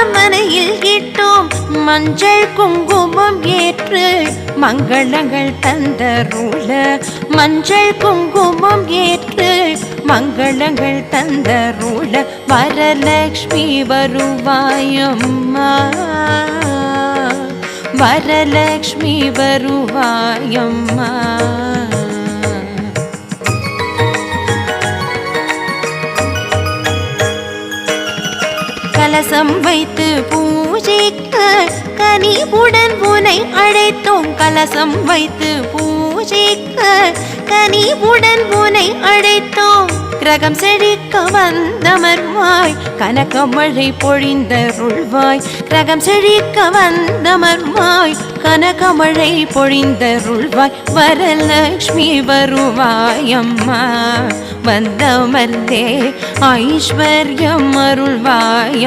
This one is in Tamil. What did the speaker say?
மனமனையில் இட்டோம் மஞ்சள் குங்குமம் ஏற்று மங்களங்கள் தந்தருள மஞ்சள் குங்குமம் ஏற்று மங்களங்கள் தந்தருள வரலக்ஷ்மி வருவாயம்மா வரலக்ஷ்மி வருவாயம்மா கலசம் வைத்து பூஜைக்க கனிவுடன் உனை அழைத்தோம் கலசம் வைத்து பூஜைக்க கனிவுடன் உனை அழைத்தோம் கிரகம் செழிக்க வந்தமர்வாய் கனகமழை பொழிந்தருள்வாய் கிரகம் செழிக்க வந்தமர்வாய் கனகமழை பொழிந்தருள்வாய் வரலக்ஷ்மி வருவாயம்மா வந்தமர்ந்தே ஐஸ்வர்யம் அருள்வாயம்